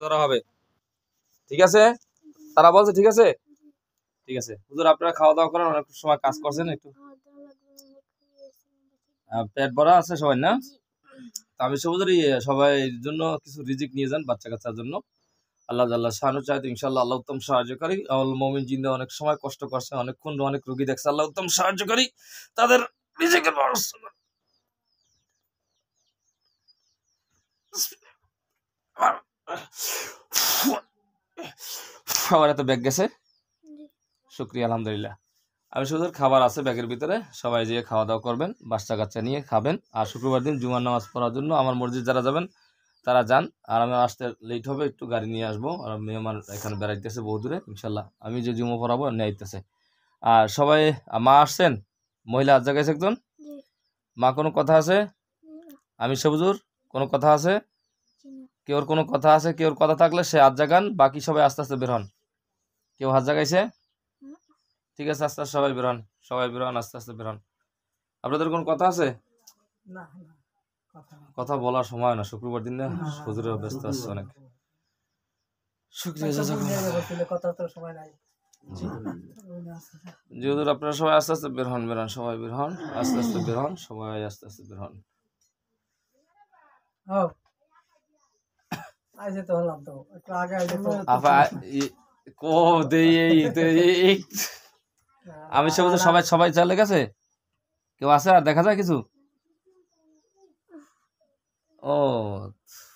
করা হবে, ঠিক আছে? তারা বলছে ঠিক আছে, ঠিক আছে। হুজুর আপনারা খাওয়া দাওয়া করেন, অনেক সময় কাজ করছেন, একটু পেট ভরা আছে সবাই না? আমি হুজুর সবাই জন্য কিছু রিজিক নিয়ে যান বাচ্চা কাচ্চার জন্য। আল্লাহ জাল্লাহ শানু চাইতো ইনশাআল্লাহ আল্লাহ উত্তম সাহায্যকারী। আল মুমিন জিন্দা অনেক সময় কষ্ট করছে, অনেকক্ষণ অনেক রোগী দেখছে, আল্লাহ উত্তম সাহায্যকারী, তাদের রিজিকের ব্যবস্থা করে। আমার এত ব্যাগ গেছে, শুকরিয়া আলহামদুলিল্লাহ। আমি শুধু খাবার আছে ব্যাগের ভিতরে, সবাই যেয়ে খাওয়া দাওয়া করবেন, বাচ্চা কাচ্চা নিয়ে খাবেন। আর শুক্রবার দিন জুমার নামাজ পড়ার জন্য আমার মসজিদ যারা যাবেন তারা যান। আর আমার আসতে লেট হবে, একটু গাড়ি নিয়ে আসবো। আর মেয়ে আমার এখানে বেড়াইতেছে বহু দূরে, ইনশাল্লাহ আমি যে জুমা পড়াবো নিয়ে আইতেছে। আর সবাই মা আসছেন, মহিলা আজ জায়গায় একজন মা, কোনো কথা আছে? আমি সবুজুর কোনো কথা আছে? কেউর কোনো কথা আছে? কেউর কথা থাকলে সে হাত জাগান, বাকি সবাই আস্তে আস্তে বের হন। কেউ হাত জাগাইছে? ঠিক আছে, আস্তে আস্তে সবাই বের হন, সবাই বের হন, আস্তে আস্তে বের হন। আপনাদের কোনো কথা আছে? কথা বলার সময় না, শুক্রবার দিন না, হুজুরের ব্যস্ত আছে অনেক। শুকরিয়া জি হুজুর, আপনারা সবাই আস্তে আস্তে বের হন, সবাই বের হন, আস্তে আস্তে বের হন, সবাই আস্তে আস্তে বের হন। আমি সবাই সবাই চলে গেছে, কেউ আছে আর দেখা যায় কিছু? ও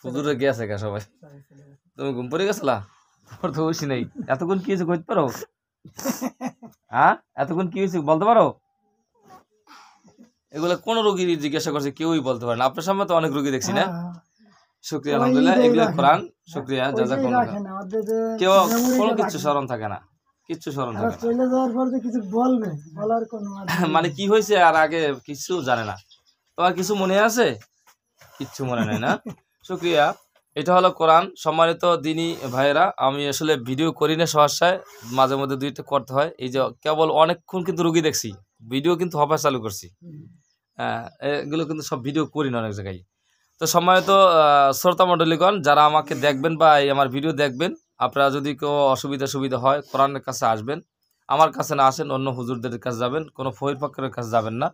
হুজুরে গেছে গা সবাই। তুমি ঘুম পড়ে গেছিলা? তোর তো বসি নেই। এতক্ষণ কি হয়েছে কইতে পারো? হ্যাঁ, এতক্ষণ কি হয়েছে বলতে পারো? এগুলো কোন রোগী জিজ্ঞাসা করছে কেউই বলতে পারে না। আপনার সামনে তো অনেক রোগী দেখছি না? শুকরিয়া আলহামদুলিল্লাহ, এগুলো কোরআন। শুকরিয়া জাযাকুমুল্লাহ। কেউ কোনো কিছু স্মরণ থাকে না, কিচ্ছু স্মরণ থাকে না। চলে যাওয়ার পর যে কিছু বলবে, বলার কোনো মানে কি হয়েছে আর আগে কিছু জানে না। তোমার কিছু মনে আছে? কিচ্ছু মনে নাই না? শুকরিয়া। এটা হলো কোরআন। সম্মানিত দিনী ভাইয়েরা, আমি আসলে ভিডিও করি না সহসায়, মাঝে মধ্যে দুইটা করতে হয়। এই যে কেবল অনেকক্ষণ কিন্তু রোগী দেখছি, ভিডিও কিন্তু হবার চালু করছি। হ্যাঁ, এগুলো কিন্তু সব ভিডিও করি না অনেক জায়গায়। তো সম্মানিত শ্রোতা মণ্ডলীগণ, যারা আমাকে দেখবেন বা এই আমার ভিডিও দেখবেন, আপনারা যদি কেউ সুবিধা হয় কোরআনের কাছে আসবেন। আমার কাছে না আসেন, অন্য হুজুরদের কাছে যাবেন, কোনো ফকির ফাকিরের কাছে যাবেন না।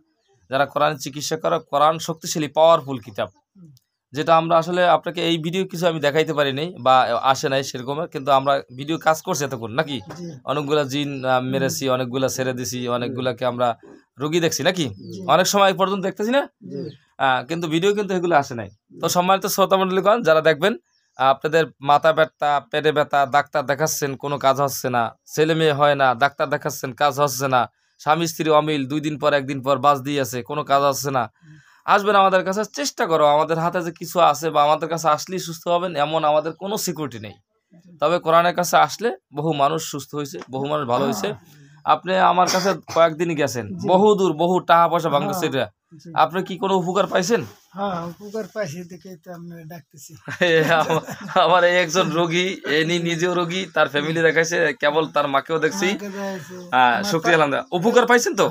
যারা কোরআন চিকিৎসা করে, কোরআন শক্তিশালী পাওয়ারফুল কিতাব, যেটা আমরা আসলে আপনাকে এই ভিডিও কিছু আমি দেখাইতে পারি নাই বা আসে নাই সেরকমের, কিন্তু আমরা ভিডিও কাজ করছি এতক্ষণ নাকি, অনেকগুলা জিন মেরেছি, অনেকগুলা ছেড়ে দিছি, অনেকগুলাকে আমরা রোগী দেখছি নাকি, অনেক সময় পর্যন্ত দেখতেছি না, কিন্তু ভিডিও কিন্তু এগুলো আসে নাই। তো সম্মানিত শ্রোতা মণ্ডলীগণ, যারা দেখবেন, আপনাদের মাথা ব্যথা, পেটে ব্যথা, ডাক্তার দেখাচ্ছেন কোনো কাজ হচ্ছে না, ছেলে মেয়ে হয় না, ডাক্তার দেখাচ্ছেন কাজ হচ্ছে না, স্বামী স্ত্রী অমিল, 2 দিন পর 1 দিন পর বাস দিয়ে আছে, কোনো কাজ হচ্ছে না, আসবেন আমাদের কাছে, চেষ্টা করো। আমাদের হাতে যে কিছু আছে বা আমাদের কাছে আসলেই সুস্থ হবেন এমন আমাদের কোনো সিকিউরিটি নেই। তবে কোরআনের কাছে আসলে বহু মানুষ সুস্থ হয়েছে, বহু মানুষ ভালো হয়েছে। আপনি আমার কাছে কয়েকদিনই গেছেন, বহু দূর, বহু টাকা পয়সা ভাঙতেছে, এটা আপনি কি কোনো উপকার পাইছেন? আমার এই একজন রোগী, এনি নিজেও রোগী, তার ফ্যামিলি দেখাইছে, কেবল তার মাকেও দেখছি। হ্যাঁ, শুকরিয়া আলহামদুলিল্লাহ। উপকার পাইছেন তো?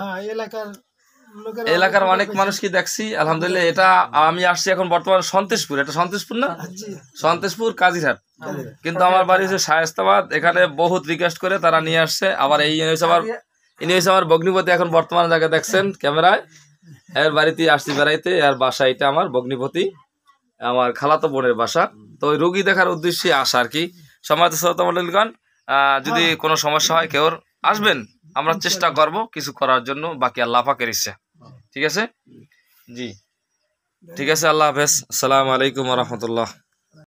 এলাকার অনেক মানুষকে দেখছি আলহামদুলিল্লাহ। এটা আমি আসছি এখন বর্তমানে সন্তোষপুর, এটা সন্তোষপুর না, সন্তোষপুর কাজিরহাট, কিন্তু আমার বাড়ি হচ্ছে শায়েস্তাবাদ। এখানে বহুত রিকোয়েস্ট করে তারা নিয়ে আসছে। আবার ইনি হচ্ছে আমার ভগ্নিপতি, এখন বর্তমানে যাকে দেখছেন ক্যামেরায়, এর বাড়িতে আসছি বেড়াইতে। আর বাসা এটা আমার ভগ্নিপতি, আমার খালাতো বোনের বাসা। তো ওই রোগী দেখার উদ্দেশ্যে আসা আর কি। সম্মানিত শ্রোতা মণ্ডলীগণ, যদি কোনো সমস্যা হয় কেউ আসবেন, আমরা চেষ্টা করব কিছু করার জন্য, বাকি আল্লাহ পাকের ইচ্ছা। ঠিক আছে? জি, ঠিক আছে, আল্লাহ হাফেজ, আসসালামু আলাইকুম ওয়া রাহমাতুল্লাহ।